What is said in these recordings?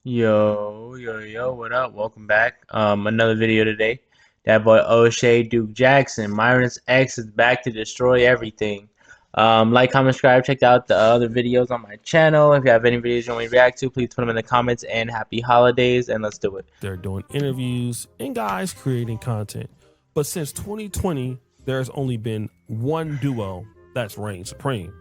Yo, what up? Welcome back. Another video today. That boy O'Shea Duke Jackson, Myron's ex, is back to destroy everything. Like, comment, subscribe, check out the other videos on my channel. If you have any videos you want me to react to, please put them in the comments, and happy holidays, and let's do it. They're doing interviews and guys creating content. But since 2020, there's only been one duo that's reigned supreme,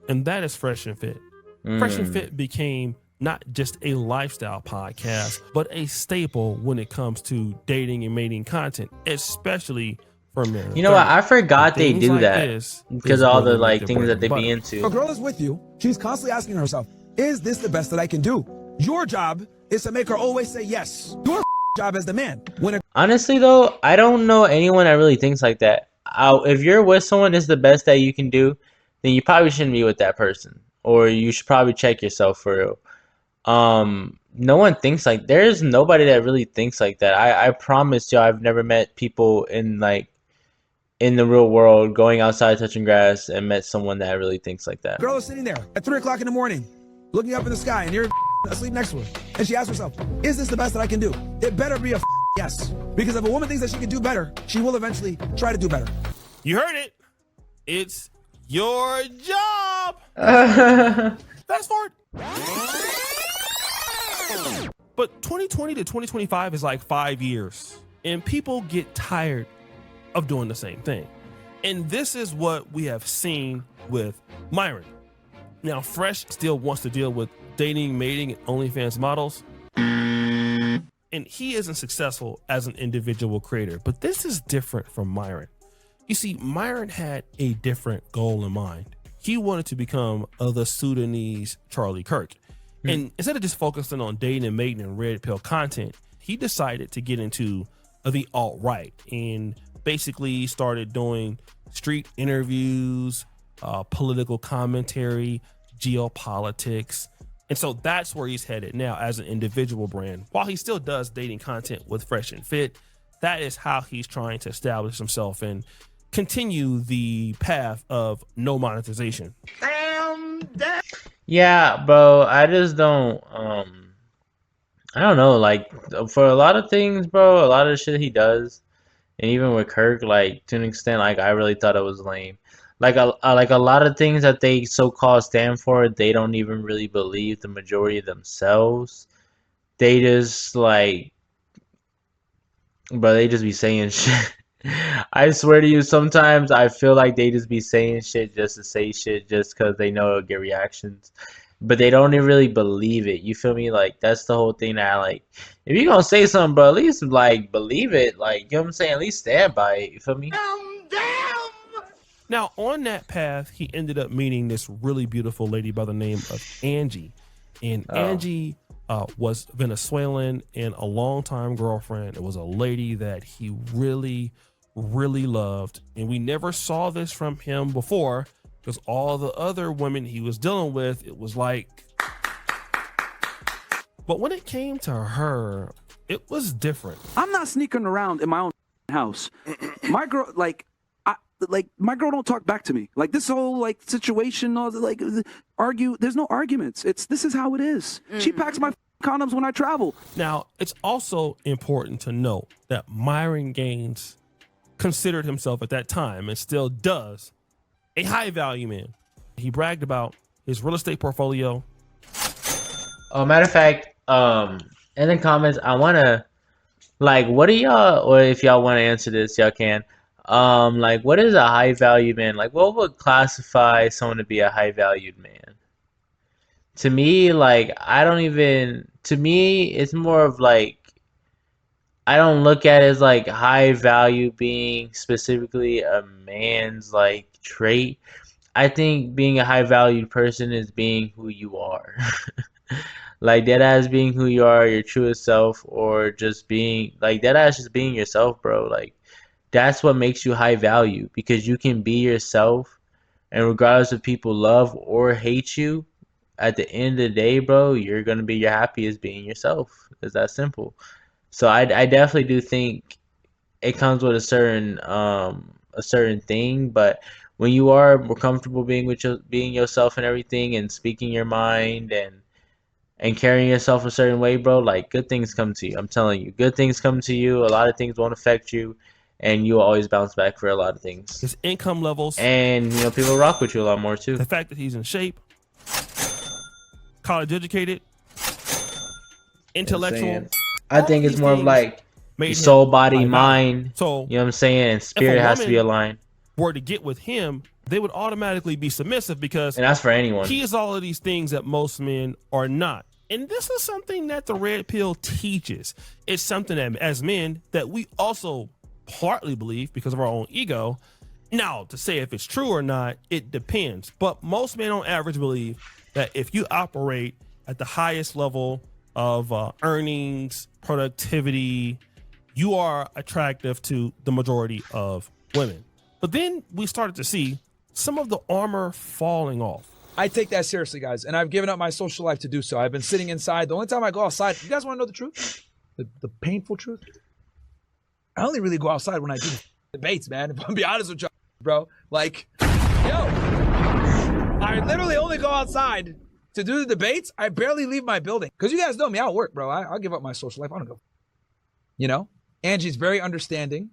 and that is Fresh and Fit. Fresh and Fit became not just a lifestyle podcast, but a staple when it comes to dating and mating content, especially for men. You know what? I forgot they do like that because of all the things that they be A into. girl is with you. She's constantly asking herself, is this the best that I can do? Your job is to make her always say yes. Your job as the man. Honestly, though, I don't know anyone that really thinks like that. If you're with someone that's the best that you can do, then you probably shouldn't be with that person, or you should probably check yourself for real. No one thinks like there's nobody that really thinks like that. I promise y'all, I've never met people in the real world going outside touching grass and met someone that really thinks like that. Girl is sitting there at 3 o'clock in the morning, looking up in the sky, and you're asleep next to her. And she asks herself, is this the best that I can do? It better be a yes. Because if a woman thinks that she can do better, she will eventually try to do better. You heard it. It's your job. Fast forward. But 2020 to 2025 is like 5 years, and people get tired of doing the same thing. And this is what we have seen with Myron. Now, Fresh still wants to deal with dating, mating, and OnlyFans models. And he isn't successful as an individual creator, but this is different from Myron. You see, Myron had a different goal in mind. He wanted to become the Sudanese Charlie Kirk. And instead of just focusing on dating and mating and red pill content, he decided to get into the alt-right and basically started doing street interviews, political commentary, geopolitics. And so that's where he's headed now as an individual brand. While he still does dating content with Fresh and Fit, that is how he's trying to establish himself and continue the path of no monetization. Yeah, bro, I just don't I don't know, like for a lot of things, bro, a lot of the shit he does, and even with Kirk, like to an extent, like I really thought it was lame. Like a lot of things that they so-called stand for, they don't even really believe the majority of themselves. They just like, bro, they just be saying shit. I swear to you, sometimes I feel like they just be saying shit just to say shit just because they know it'll get reactions. But they don't even really believe it. You feel me? Like, that's the whole thing that I like. If you're gonna say something, bro, at least, like, believe it. Like, you know what I'm saying? At least stand by it. You feel me? Now, on that path, he ended up meeting this really beautiful lady by the name of Angie. And Angie was Venezuelan and a longtime girlfriend. It was a lady that he really loved. And we never saw this from him before because all the other women he was dealing with, it was like. But when it came to her, it was different. I'm not sneaking around in my own house. My girl, my girl don't talk back to me. Like this whole situation, argue. There's no arguments. This is how it is. She packs my condoms when I travel. Now, it's also important to note that Myron Gaines considered himself at that time, and still does, a high value man. He bragged about his real estate portfolio. Matter of fact, in the comments, I wanna, like, what do y'all, or if y'all want to answer this, y'all can. Like, what is a high valued man? Like, what would classify someone to be a high valued man? To me, like, to me, it's more of like, I don't look at it as like high value being specifically a man's like trait. I think being a high valued person is being who you are. Like that as being who you are, your truest self, or just being like that as just being yourself, bro. Like that's what makes you high value, because you can be yourself, and regardless if people love or hate you, at the end of the day, bro, you're gonna be your happiest being yourself. It's that simple. So I definitely do think it comes with a certain thing, but when you are more comfortable being with being yourself and everything, and speaking your mind, and carrying yourself a certain way, bro, like good things come to you. I'm telling you, good things come to you. A lot of things won't affect you, and you'll always bounce back for a lot of things. His income levels, And people rock with you a lot more too. the fact that he's in shape, college educated, intellectual. I think it's more of like made soul, him body, high value. mind. So You know what I'm saying? And spirit has to be woman- aligned, were to get with him, they would automatically be submissive because and that's for anyone. he is all of these things that most men are not. And this is something that the red pill teaches. It's something that as men that we also partly believe because of our own ego. Now, to say if it's true or not, it depends. But most men on average believe that if you operate at the highest level of earnings, productivity, you are attractive to the majority of women. But then we started to see some of the armor falling off. I take that seriously, guys, and I've given up my social life to do so. I've been sitting inside. The only time I go outside, you guys want to know the truth? The painful truth? I only really go outside when I do debates, man. If I'm be honest with you, bro. Like, yo, I literally only go outside to do the debates. I barely leave my building. Because you guys know me, I don't work, bro. I'll give up my social life. I don't go. You know? Angie's very understanding.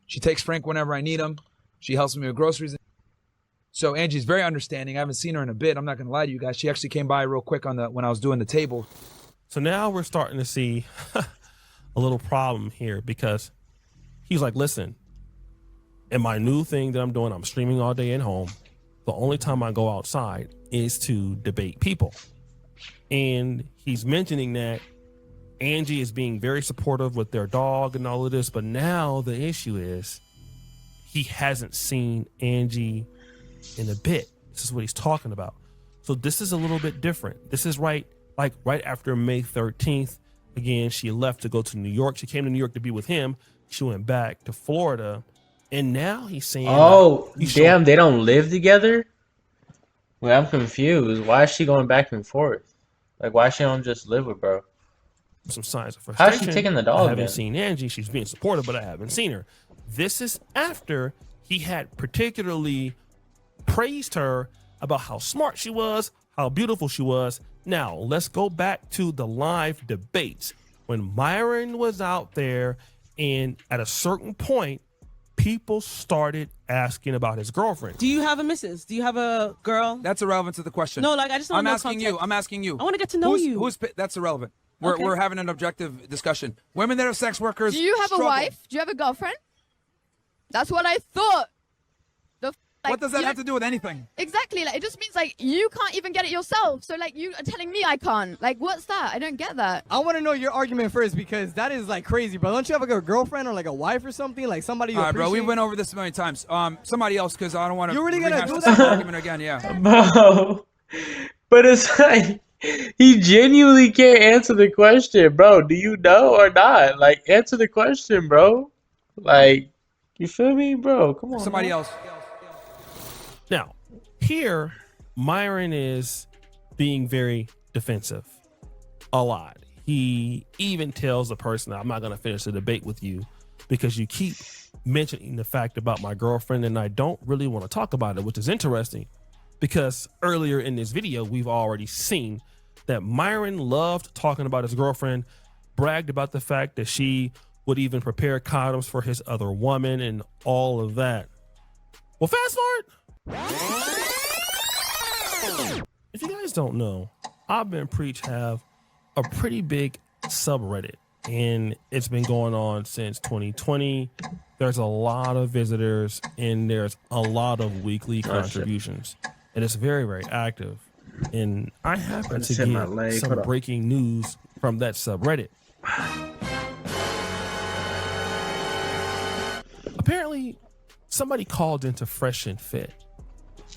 She takes Frank whenever I need him. She helps me with groceries. So Angie's very understanding. I haven't seen her in a bit. I'm not going to lie to you guys. She actually came by real quick on when I was doing the table. So now we're starting to see a little problem here because he's like, listen, in my new thing that I'm doing, I'm streaming all day at home. The only time I go outside is to debate people. And he's mentioning that Angie is being very supportive with their dog and all of this. But now the issue is he hasn't seen Angie in a bit. This is what he's talking about. So this is a little bit different. This is right after May 13th. Again, she left to go to New York. She came to New York to be with him. She went back to Florida. And now he's saying, oh, damn, they don't live together? Well, I'm confused. Why is she going back and forth? Like, why she don't just live with bro? Some signs of frustration. How's she taking the dog? I haven't then? seen Angie. She's being supportive, but I haven't seen her. This is after he had particularly praised her about how smart she was, how beautiful she was. Now, let's go back to the live debates when Myron was out there, and at a certain point, people started asking about his girlfriend. Do you have a missus? Do you have a girl? That's irrelevant to the question. No, like I just don't know asking you. context. I'm asking you. I want to get to know you. That's irrelevant. Okay. We're having an objective discussion. Women that are sex workers. Do you have struggle. a wife? Do you have a girlfriend? That's what I thought. What does that have to do with anything? Exactly. Like, it just means like you can't even get it yourself. So like you are telling me I can't. Like, what's that? I don't get that. I want to know your argument first because that is like crazy, bro. Don't you have like a girlfriend or like a wife or something? Like somebody you All right, bro. We appreciate? went over this a million times. Somebody else, because I don't want to. You're really gonna do the that? same argument again? Yeah. Bro, but it's like he genuinely can't answer the question, bro. Do you know or not? Like, answer the question, bro. Like, you feel me, bro? Come on. Somebody man. else. Now, here, Myron is being very defensive a lot. He even tells the person, I'm not going to finish the debate with you because you keep mentioning the fact about my girlfriend and I don't really want to talk about it, which is interesting because earlier in this video, we've already seen that Myron loved talking about his girlfriend, bragged about the fact that she would even prepare condoms for his other woman and all of that. Well, fast forward. If you guys don't know, I've been Preach have a pretty big subreddit and it's been going on since 2020. There's a lot of visitors and there's a lot of weekly contributions and it's very, very active. And I happen to get some breaking news from that subreddit. Apparently, somebody called into Fresh and Fit.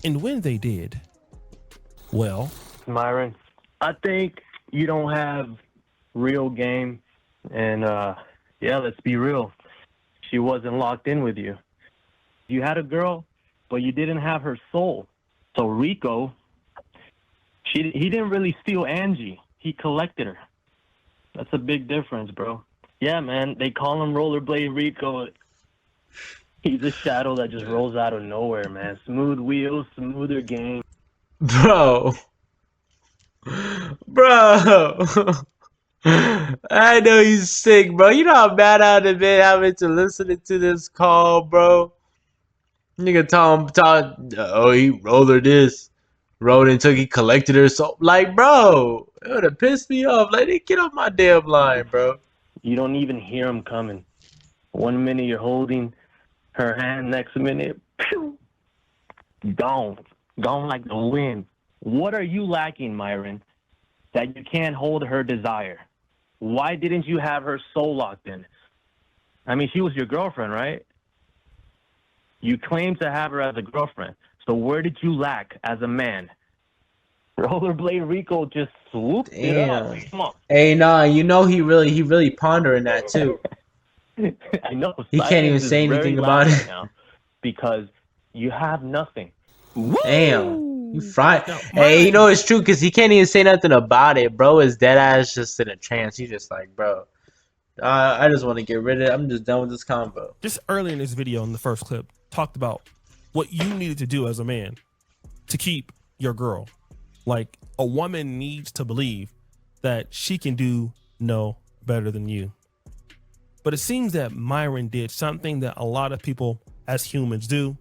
And when they did, well, Myron, I think you don't have real game. And, yeah, let's be real. She wasn't locked in with you. You had a girl, but you didn't have her soul. So Rico, he didn't really steal Angie. He collected her. That's a big difference, bro. Yeah, man, they call him Rollerblade Rico. He's a shadow that just rolls out of nowhere, man. Smooth wheels, smoother game. Bro. Bro. I know he's sick, bro. You know how bad I'd have been having to listen to this call, bro. Nigga talk, oh, he rolled her this. Rolled and took, he collected her. So, like, bro, it would have pissed me off. Like, get off my damn line, bro. You don't even hear him coming. 1 minute you're holding her hand, next minute, pew, gone. Gone like the wind. What are you lacking, Myron, that you can't hold her desire? Why didn't you have her soul locked in? I mean, she was your girlfriend, right? You claimed to have her as a girlfriend. So where did you lack as a man? Rollerblade Rico just swooped it up. Come on. Hey, nah, you know he really pondering that too. I know. He can't even say anything about it right now because you have nothing. Damn, you fried. No, Hey, you know it's true because he can't even say nothing about it, bro. Is dead ass just in a trance. He's just like, bro, I just want to get rid of it. I'm just done with this combo. Just early in this video, in the first clip, talked about what you needed to do as a man to keep your girl. Like, a woman needs to believe that she can do no better than you. But it seems that Myron did something that a lot of people as humans do,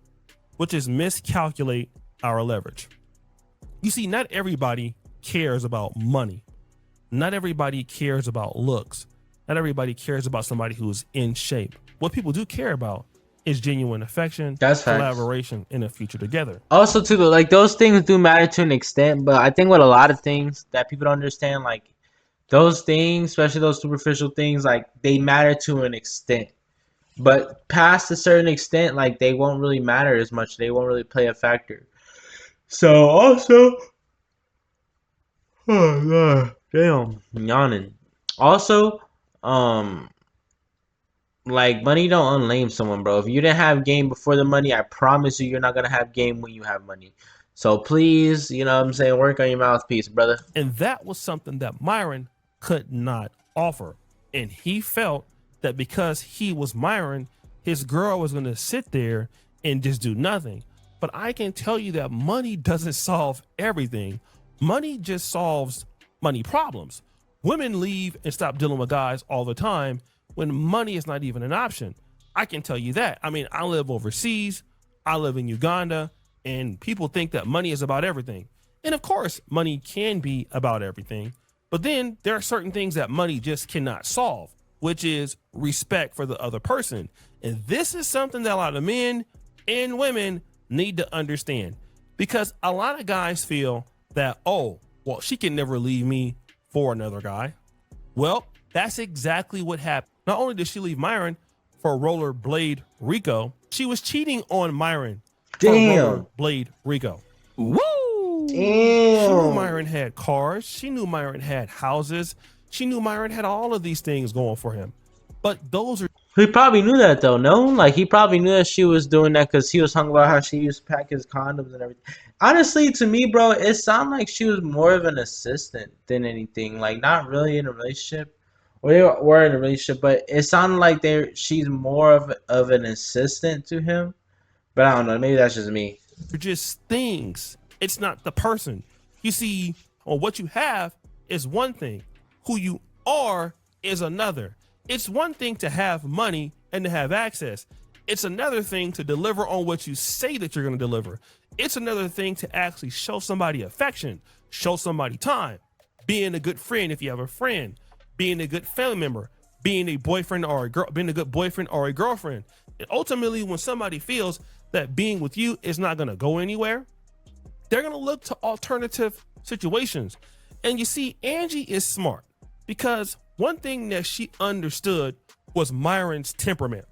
which is miscalculate our leverage. You see, not everybody cares about money. Not everybody cares about looks. Not everybody cares about somebody who's in shape. What people do care about is genuine affection, That's facts. collaboration, and a future together. Also, too, like those things do matter to an extent, but I think with a lot of things that people don't understand, like those things, especially those superficial things, like they matter to an extent. But past a certain extent, like they won't really matter as much. They won't really play a factor. So also, oh god, damn, I'm yawning. Also, like money don't unlame someone, bro. If you didn't have game before the money, I promise you're not gonna have game when you have money. So please, you know what I'm saying, work on your mouthpiece, brother. And that was something that Myron could not offer. And he felt that because he was Myron, his girl was going to sit there and just do nothing. But I can tell you that money doesn't solve everything. Money just solves money problems. Women leave and stop dealing with guys all the time when money is not even an option. I can tell you that. I mean, I live overseas. I live in Uganda, and people think that money is about everything. And of course, money can be about everything. But then there are certain things that money just cannot solve, which is respect for the other person. And this is something that a lot of men and women need to understand, because a lot of guys feel that, oh, well, she can never leave me for another guy. Well, that's exactly what happened. Not only did she leave Myron for Rollerblade Rico, she was cheating on Myron for Rollerblade Rico. Woo! She knew Myron had cars. She knew Myron had houses. She knew Myron had all of these things going for him. But those are... He probably knew that though, no? Like he probably knew that she was doing that because he was hung about how she used to pack his condoms and everything. Honestly, to me, bro, it sounded like she was more of an assistant than anything. Like not really in a relationship. Or they were in a relationship, but it sounded like she's more of an assistant to him. But I don't know, maybe that's just me. They're just things. It's not the person. You see, well, what you have is one thing. Who you are is another. It's one thing to have money and to have access. It's another thing to deliver on what you say that you're going to deliver. It's another thing to actually show somebody affection, show somebody time, being a good friend if you have a friend, being a good family member, being a boyfriend or a girl, being a good boyfriend or a girlfriend. And ultimately, when somebody feels that being with you is not going to go anywhere, they're going to look to alternative situations. And you see, Angie is smart because one thing that she understood was Myron's temperament.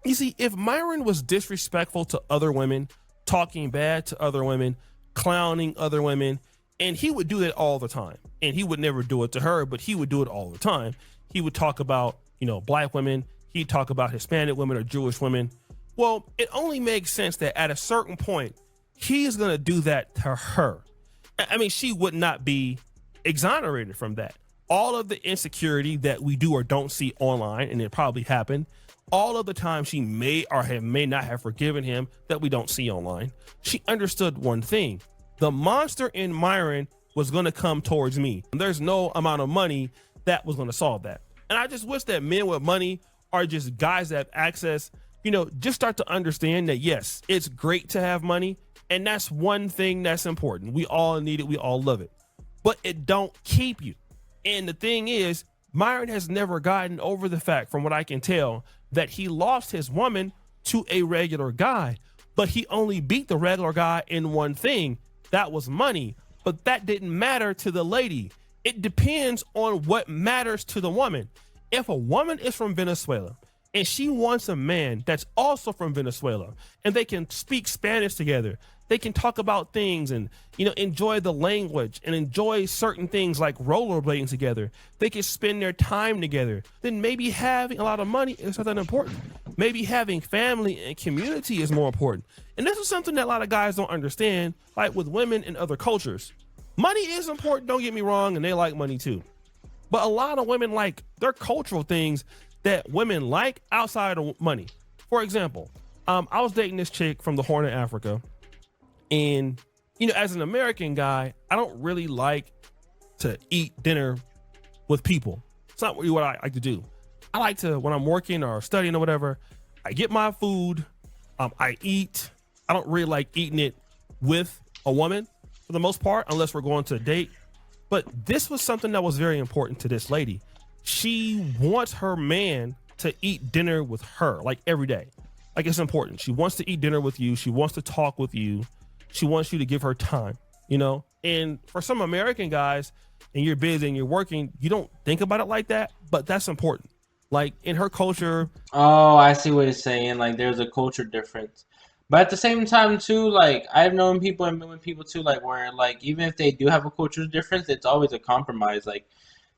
You see, if Myron was disrespectful to other women, talking bad to other women, clowning other women, and he would do that all the time. And he would never do it to her, but he would do it all the time. He would talk about, black women. He'd talk about Hispanic women or Jewish women. Well, it only makes sense that at a certain point, he's going to do that to her. I mean, she would not be exonerated from that. All of the insecurity that we do or don't see online, and it probably happened, all of the time she may or may not have forgiven him that we don't see online. She understood one thing. The monster in Myron was going to come towards me. And there's no amount of money that was going to solve that. And I just wish that men with money are just guys that have access, just start to understand that, yes, it's great to have money. And that's one thing that's important. We all need it. We all love it. But it don't keep you. And the thing is, Myron has never gotten over the fact, from what I can tell, that he lost his woman to a regular guy. But he only beat the regular guy in one thing. That was money. But that didn't matter to the lady. It depends on what matters to the woman. If a woman is from Venezuela and she wants a man that's also from Venezuela, and they can speak Spanish together, they can talk about things and, enjoy the language and enjoy certain things like rollerblading together, they can spend their time together, then maybe having a lot of money is not that important. Maybe having family and community is more important. And this is something that a lot of guys don't understand, like with women in other cultures. Money is important, don't get me wrong, and they like money too. But a lot of women like their cultural things that women like outside of money. For example, I was dating this chick from the Horn of Africa. And, as an American guy, I don't really like to eat dinner with people. It's not really what I like to do. I like to, when I'm working or studying or whatever, I get my food, I eat. I don't really like eating it with a woman for the most part, unless we're going to a date. But this was something that was very important to this lady. She wants her man to eat dinner with her, like every day. Like, it's important. She wants to eat dinner with you. She wants to talk with you. She wants you to give her time, And for some American guys, and you're busy and you're working, you don't think about it like that, but that's important. Like, in her culture. Oh, I see what he's saying. Like, there's a culture difference. But at the same time, too, like, I've known people and been with people, too, like, where, like, even if they do have a culture difference, it's always a compromise. Like,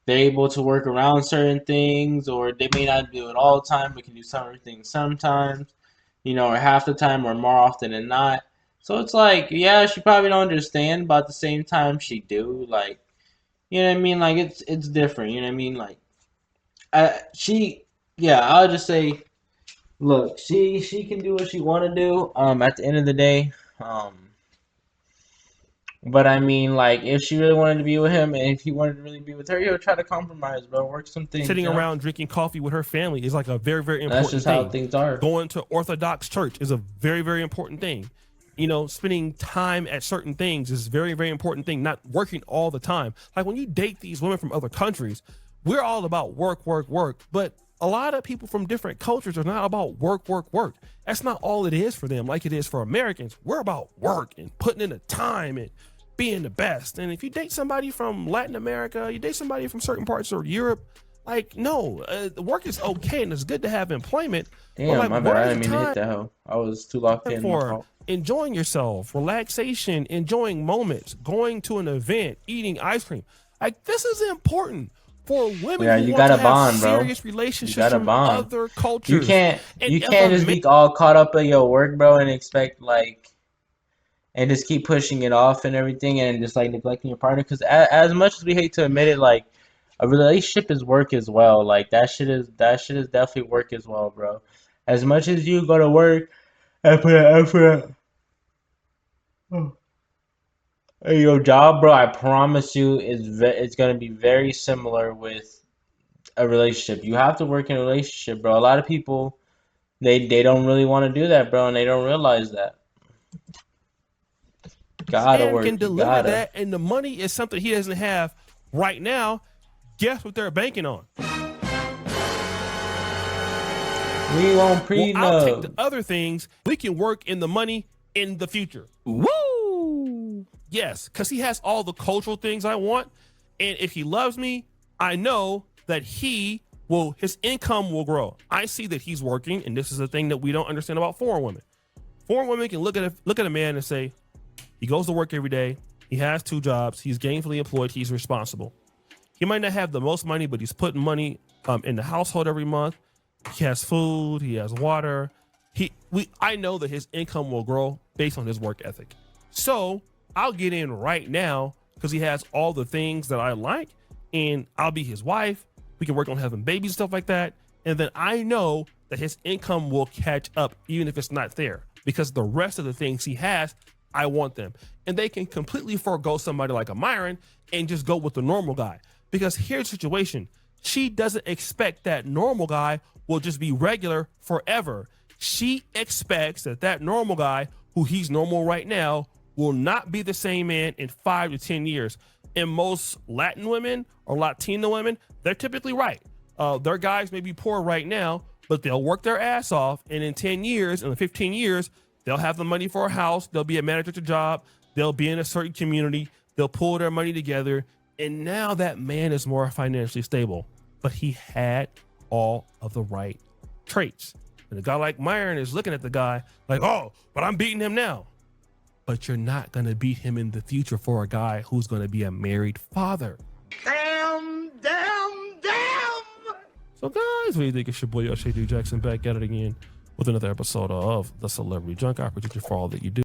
they're able to work around certain things, or they may not do it all the time, but can do certain things sometimes, or half the time, or more often than not. So it's like, yeah, she probably don't understand, but at the same time, she do. Like, you know what I mean? Like, it's different, you know what I mean? Like, I'll just say, look, she can do what she want to do, at the end of the day, but I mean, like, if she really wanted to be with him, and if he wanted to really be with her, he'll try to compromise, bro, work some things. Sitting around drinking coffee with her family is like a very, very important thing. That's just how things are. Going to Orthodox church is a very, very important thing. Spending time at certain things is very, very important thing. Not working all the time. Like, when you date these women from other countries, we're all about work, work, work. But a lot of people from different cultures are not about work, work, work. That's not all it is for them, like it is for Americans. We're about work and putting in the time and being the best. And if you date somebody from Latin America, you date somebody from certain parts of Europe, like, no, work is okay and it's good to have employment. Damn, like, my bad. I didn't mean to hit that hoe. I was too locked in. For enjoying yourself, relaxation, enjoying moments, going to an event, eating ice cream. Like, this is important for women. Yeah, who you want gotta to bond, have bro. serious relationships You gotta from bond. other cultures. You can't And just be all caught up in your work, bro, and expect, like, and just keep pushing it off and everything, and just, like, neglecting your partner. Because as much as we hate to admit it, like, a relationship is work as well. Like, that shit is definitely work as well, bro. As much as you go to work and put an effort in your job, bro, I promise you, it's gonna be very similar with a relationship. You have to work in a relationship, bro. A lot of people, they don't really want to do that, bro, and they don't realize that. Gotta work. Can deliver gotta. that, and the money is something he doesn't have right now. Guess what they're banking on? We won't prenup. Well, I'll take the other things. We can work in the money in the future. Woo! Yes, because he has all the cultural things I want. And if he loves me, I know that his income will grow. I see that he's working, and this is the thing that we don't understand about foreign women. Foreign women can look at a man and say, he goes to work every day, he has 2 jobs, he's gainfully employed, he's responsible. He might not have the most money, but he's putting money in the household every month. He has food, he has water. I know that his income will grow based on his work ethic. So I'll get in right now because he has all the things that I like, and I'll be his wife. We can work on having babies, stuff like that. And then I know that his income will catch up, even if it's not there, because the rest of the things he has I want them. And they can completely forego somebody like a Myron and just go with the normal guy. Because here's the situation. She doesn't expect that normal guy will just be regular forever. She expects that normal guy, who he's normal right now, will not be the same man in 5 to 10 years. And most Latin women or Latina women, they're typically right. Their guys may be poor right now, but they'll work their ass off. And in 10 years, in 15 years, they'll have the money for a house. They'll be a manager at a job. They'll be in a certain community. They'll pull their money together. And now that man is more financially stable, but he had all of the right traits. And a guy like Myron is looking at the guy like, oh, but I'm beating him now. But you're not going to beat him in the future for a guy who's going to be a married father. Damn. So guys, what do you think? It's your boy, O'Shea D. Jackson, back at it again with another episode of The Celebrity Junk. I appreciate you for all that you do.